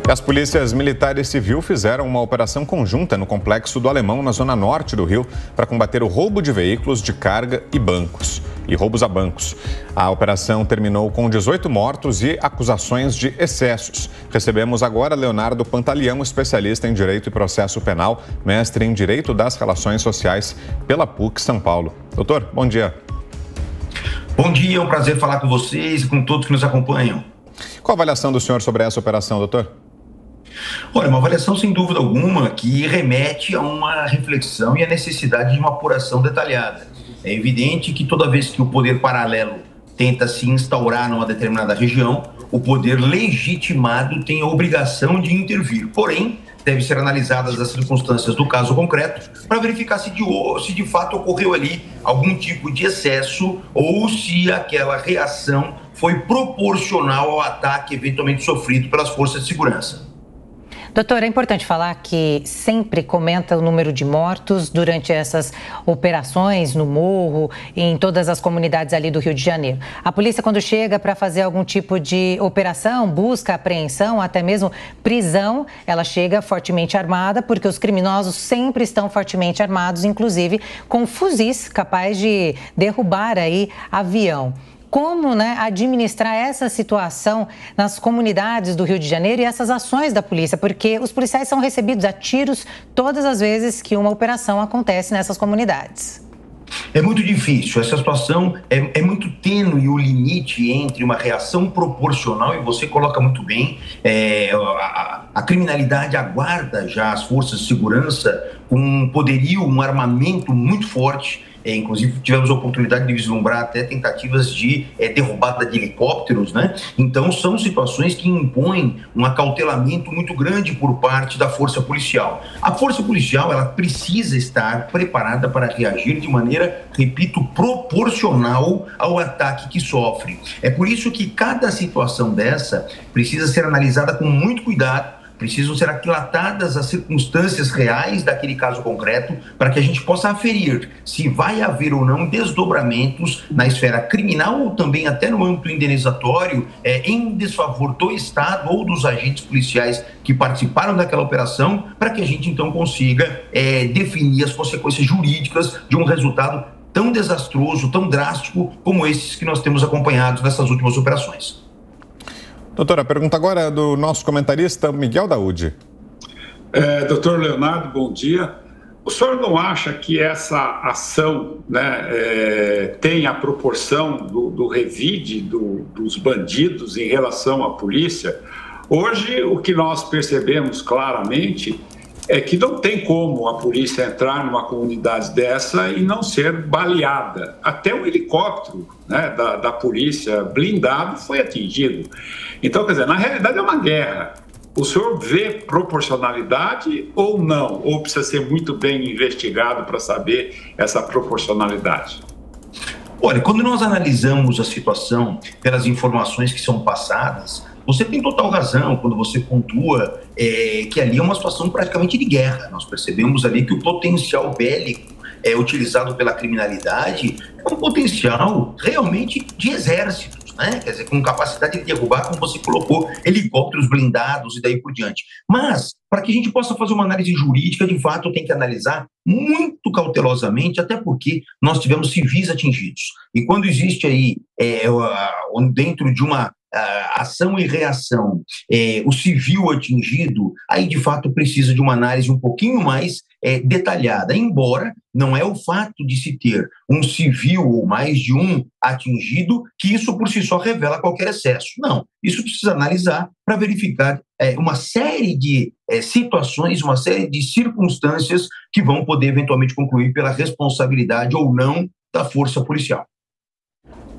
As polícias militar e civil fizeram uma operação conjunta no Complexo do Alemão, na zona norte do Rio, para combater o roubo de veículos de carga e roubos a bancos. A operação terminou com 18 mortos e acusações de excessos. Recebemos agora Leonardo Pantaleão, especialista em Direito e Processo Penal, mestre em Direito das Relações Sociais pela PUC São Paulo. Doutor, bom dia. Bom dia, é um prazer falar com vocês e com todos que nos acompanham. Qual a avaliação do senhor sobre essa operação, doutor? Olha, uma avaliação sem dúvida alguma que remete a uma reflexão e a necessidade de uma apuração detalhada. É evidente que toda vez que o poder paralelo tenta se instaurar numa determinada região, o poder legitimado tem a obrigação de intervir. Porém, deve ser analisadas as circunstâncias do caso concreto para verificar se de fato ocorreu ali algum tipo de excesso ou se aquela reação foi proporcional ao ataque eventualmente sofrido pelas forças de segurança. Doutor, é importante falar que sempre comenta o número de mortos durante essas operações no morro e em todas as comunidades ali do Rio de Janeiro. A polícia, quando chega para fazer algum tipo de operação, busca apreensão, até mesmo prisão, ela chega fortemente armada, porque os criminosos sempre estão fortemente armados, inclusive com fuzis capazes de derrubar aí avião. Como, administrar essa situação nas comunidades do Rio de Janeiro e essas ações da polícia? Porque os policiais são recebidos a tiros todas as vezes que uma operação acontece nessas comunidades. É muito difícil, essa situação é muito tênue o limite entre uma reação proporcional, e você coloca muito bem, a criminalidade aguarda já as forças de segurança com um poderio, um armamento muito forte. Inclusive tivemos a oportunidade de vislumbrar até tentativas de derrubada de helicópteros, né? Então são situações que impõem um acautelamento muito grande por parte da força policial. A força policial, ela precisa estar preparada para reagir de maneira, repito, proporcional ao ataque que sofre. É por isso que cada situação dessa precisa ser analisada com muito cuidado. Precisam ser aquilatadas as circunstâncias reais daquele caso concreto para que a gente possa aferir se vai haver ou não desdobramentos na esfera criminal ou também até no âmbito indenizatório em desfavor do Estado ou dos agentes policiais que participaram daquela operação, para que a gente então consiga definir as consequências jurídicas de um resultado tão desastroso, tão drástico como esses que nós temos acompanhado nessas últimas operações. Doutora, a pergunta agora é do nosso comentarista Miguel Daúde. Doutor Leonardo, bom dia. O senhor não acha que essa ação tem a proporção do revide dos bandidos em relação à polícia? Hoje, o que nós percebemos claramente é que não tem como a polícia entrar numa comunidade dessa e não ser baleada. Até o helicóptero da polícia blindado foi atingido. Então, quer dizer, na realidade é uma guerra. O senhor vê proporcionalidade ou não? Ou precisa ser muito bem investigado para saber essa proporcionalidade? Olha, quando nós analisamos a situação pelas informações que são passadas, você tem total razão quando você pontua que ali é uma situação praticamente de guerra. Nós percebemos ali que o potencial bélico utilizado pela criminalidade é um potencial realmente de exércitos, né? Quer dizer, com capacidade de derrubar, como você colocou, helicópteros blindados e daí por diante. Mas, para que a gente possa fazer uma análise jurídica, de fato, tem que analisar muito cautelosamente, até porque nós tivemos civis atingidos. E quando existe aí, dentro de uma ação e reação, o civil atingido, aí de fato precisa de uma análise um pouquinho mais detalhada, embora não é o fato de se ter um civil ou mais de um atingido que isso por si só revela qualquer excesso. Não, isso precisa analisar para verificar uma série de situações, uma série de circunstâncias que vão poder eventualmente concluir pela responsabilidade ou não da força policial.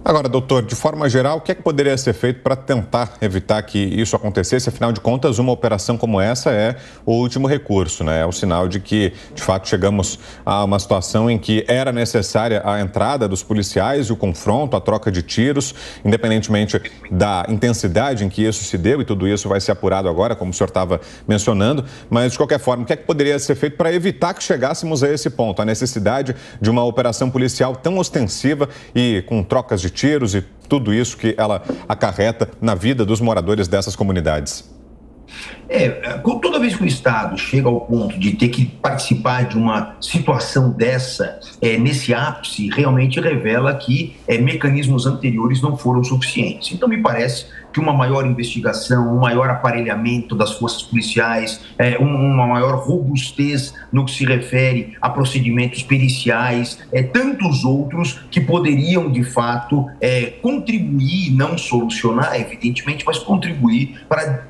Agora, doutor, de forma geral, o que é que poderia ser feito para tentar evitar que isso acontecesse? Afinal de contas, uma operação como essa é o último recurso, né? É um sinal de que, de fato, chegamos a uma situação em que era necessária a entrada dos policiais e o confronto, a troca de tiros, independentemente da intensidade em que isso se deu, e tudo isso vai ser apurado agora, como o senhor estava mencionando. Mas, de qualquer forma, o que é que poderia ser feito para evitar que chegássemos a esse ponto? A necessidade de uma operação policial tão ostensiva e com trocas de tiros e tudo isso que ela acarreta na vida dos moradores dessas comunidades. Toda vez que o Estado chega ao ponto de ter que participar de uma situação dessa, nesse ápice, realmente revela que mecanismos anteriores não foram suficientes. Então, me parece que uma maior investigação, um maior aparelhamento das forças policiais, uma maior robustez no que se refere a procedimentos periciais, tantos outros que poderiam, de fato, contribuir, não solucionar, evidentemente, mas contribuir para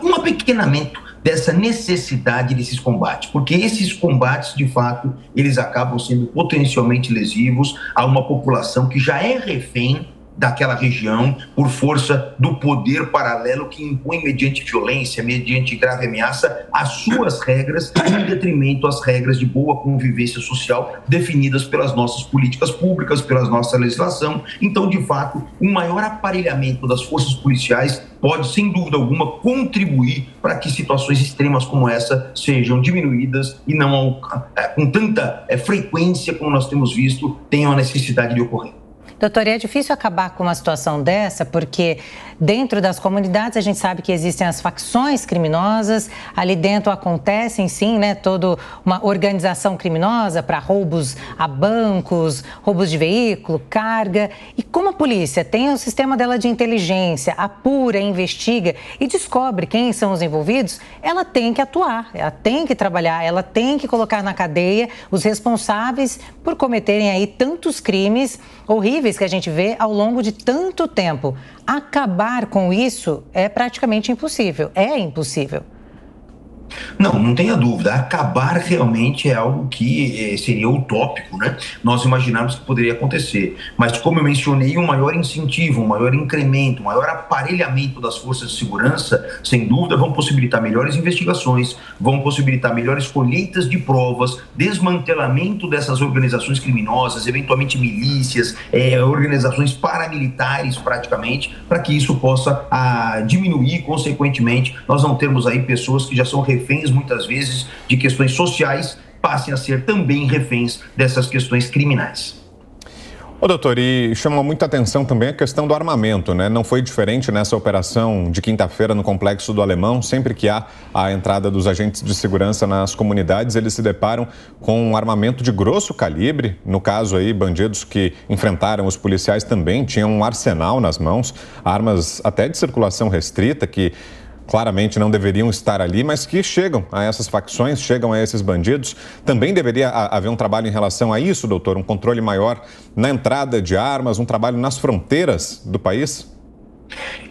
um apequenamento dessa necessidade desses combates, porque esses combates, de fato, eles acabam sendo potencialmente lesivos a uma população que já é refém daquela região por força do poder paralelo que impõe, mediante violência, mediante grave ameaça, as suas regras em detrimento às regras de boa convivência social definidas pelas nossas políticas públicas, pela nossa legislação. Então, de fato, um maior aparelhamento das forças policiais pode, sem dúvida alguma, contribuir para que situações extremas como essa sejam diminuídas e não com tanta frequência como nós temos visto, tenham a necessidade de ocorrer. Doutor, é difícil acabar com uma situação dessa, porque dentro das comunidades a gente sabe que existem as facções criminosas, ali dentro acontecem sim, toda uma organização criminosa para roubos a bancos, roubos de veículo, carga. E como a polícia tem o sistema dela de inteligência, apura, investiga e descobre quem são os envolvidos, ela tem que atuar, ela tem que trabalhar, ela tem que colocar na cadeia os responsáveis por cometerem aí tantos crimes horríveis que a gente vê ao longo de tanto tempo. Acabar com isso é praticamente impossível. É impossível. Não tenha dúvida. Acabar realmente é algo que seria utópico, Nós imaginamos que poderia acontecer. Mas, como eu mencionei, um maior incentivo, um maior incremento, um maior aparelhamento das forças de segurança, sem dúvida, vão possibilitar melhores investigações, vão possibilitar melhores colheitas de provas, desmantelamento dessas organizações criminosas, eventualmente milícias, organizações paramilitares, praticamente, para que isso possa diminuir, consequentemente, nós não termos aí pessoas que já são reféns, muitas vezes, de questões sociais, passem a ser também reféns dessas questões criminais. Doutor, e chama muita atenção também a questão do armamento, Não foi diferente nessa operação de quinta-feira no Complexo do Alemão. Sempre que há a entrada dos agentes de segurança nas comunidades, eles se deparam com um armamento de grosso calibre. No caso aí, bandidos que enfrentaram os policiais também tinham um arsenal nas mãos, armas até de circulação restrita que claramente não deveriam estar ali, mas que chegam a essas facções, chegam a esses bandidos. Também deveria haver um trabalho em relação a isso, doutor? Um controle maior na entrada de armas, um trabalho nas fronteiras do país?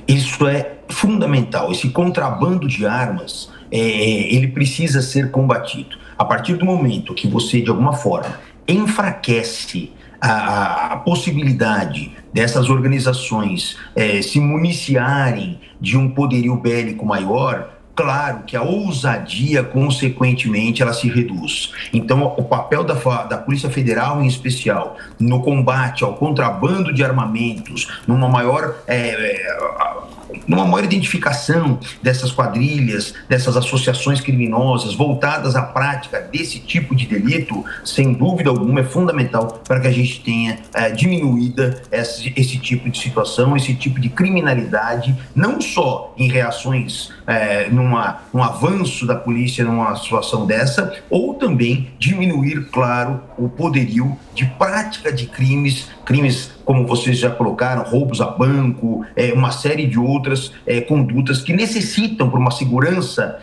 Isso é fundamental. Esse contrabando de armas, ele precisa ser combatido. A partir do momento que você, de alguma forma, enfraquece a possibilidade dessas organizações se municiarem de um poderio bélico maior, claro que a ousadia, consequentemente, ela se reduz. Então, o papel da Polícia Federal, em especial, no combate ao contrabando de armamentos, numa maior identificação dessas quadrilhas, dessas associações criminosas voltadas à prática desse tipo de delito, sem dúvida alguma, é fundamental para que a gente tenha diminuída esse tipo de situação, esse tipo de criminalidade, não só em reações num avanço da polícia numa situação dessa, ou também diminuir, claro, o poderio de prática de crimes como vocês já colocaram, roubos a banco, uma série de outras condutas que necessitam, por uma segurança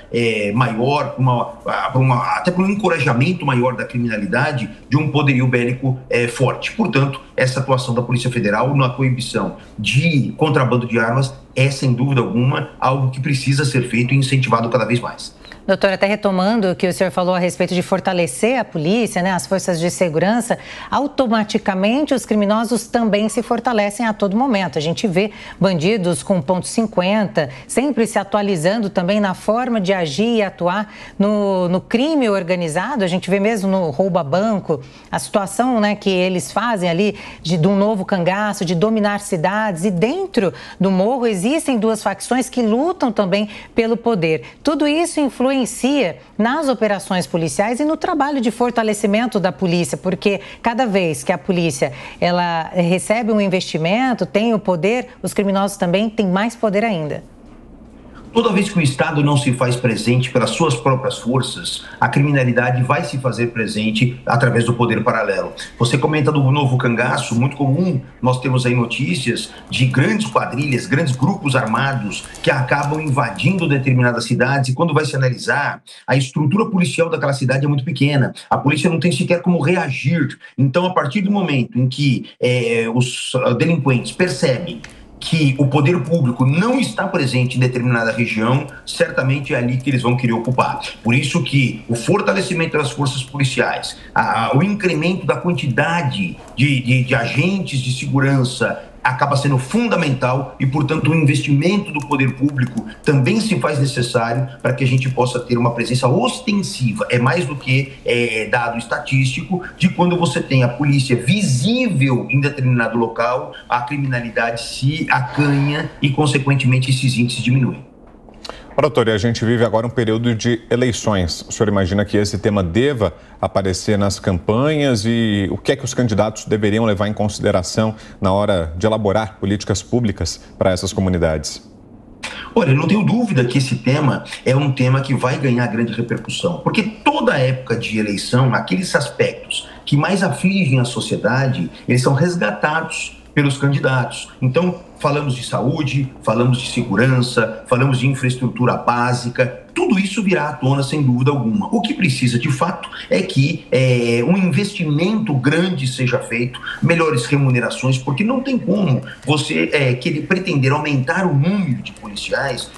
maior, até por um encorajamento maior da criminalidade, de um poderio bélico forte. Portanto, essa atuação da Polícia Federal na proibição de contrabando de armas é, sem dúvida alguma, algo que precisa ser feito e incentivado cada vez mais. Doutor, até retomando o que o senhor falou a respeito de fortalecer a polícia, as forças de segurança, automaticamente os criminosos também se fortalecem a todo momento. A gente vê bandidos com ponto .50, sempre se atualizando também na forma de agir e atuar no crime organizado. A gente vê mesmo no roubo a banco, a situação que eles fazem ali de um novo cangaço, de dominar cidades. E dentro do morro existem duas facções que lutam também pelo poder. Tudo isso influencia nas operações policiais e no trabalho de fortalecimento da polícia, porque cada vez que a polícia ela recebe um investimento, tem o poder, os criminosos também têm mais poder ainda. Toda vez que o Estado não se faz presente pelas suas próprias forças, a criminalidade vai se fazer presente através do poder paralelo. Você comenta do novo cangaço, muito comum, nós temos aí notícias de grandes quadrilhas, grandes grupos armados que acabam invadindo determinadas cidades e quando vai se analisar, a estrutura policial daquela cidade é muito pequena. A polícia não tem sequer como reagir. Então, a partir do momento em que os delinquentes percebem que o poder público não está presente em determinada região, certamente é ali que eles vão querer ocupar. Por isso que o fortalecimento das forças policiais, o incremento da quantidade de agentes de segurança acaba sendo fundamental e, portanto, o investimento do poder público também se faz necessário para que a gente possa ter uma presença ostensiva. É mais do que dado estatístico de quando você tem a polícia visível em determinado local, a criminalidade se acanha e, consequentemente, esses índices diminuem. Doutor, a gente vive agora um período de eleições. O senhor imagina que esse tema deva aparecer nas campanhas e o que é que os candidatos deveriam levar em consideração na hora de elaborar políticas públicas para essas comunidades? Olha, eu não tenho dúvida que esse tema é um tema que vai ganhar grande repercussão, porque toda época de eleição, aqueles aspectos que mais afligem a sociedade, eles são resgatados pelos candidatos. Então, falamos de saúde, falamos de segurança, falamos de infraestrutura básica, tudo isso virá à tona sem dúvida alguma. O que precisa de fato é que um investimento grande seja feito, melhores remunerações, porque não tem como você querer pretender aumentar o número de policiais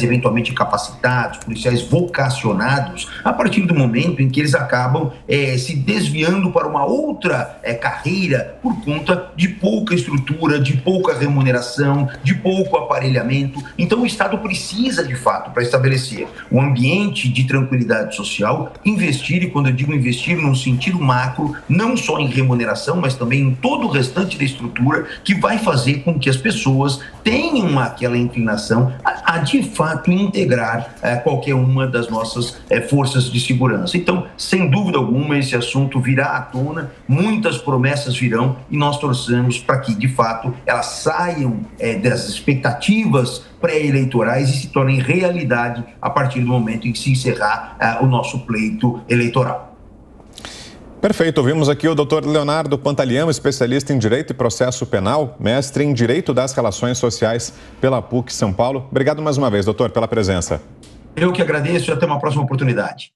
eventualmente capacitados, policiais vocacionados, a partir do momento em que eles acabam se desviando para uma outra carreira por conta de pouca estrutura, de pouca remuneração, de pouco aparelhamento. Então o Estado precisa de fato, para estabelecer um ambiente de tranquilidade social, investir, e quando eu digo investir num sentido macro, não só em remuneração, mas também em todo o restante da estrutura que vai fazer com que as pessoas tenham aquela inclinação a de fato integrar qualquer uma das nossas forças de segurança. Então, sem dúvida alguma, esse assunto virá à tona, muitas promessas virão e nós torcemos para que de fato elas saiam das expectativas pré-eleitorais e se tornem realidade a partir do momento em que se encerrar o nosso pleito eleitoral. Perfeito. Ouvimos aqui o doutor Leonardo Pantaleão, especialista em Direito e Processo Penal, mestre em Direito das Relações Sociais pela PUC São Paulo. Obrigado mais uma vez, doutor, pela presença. Eu que agradeço e até uma próxima oportunidade.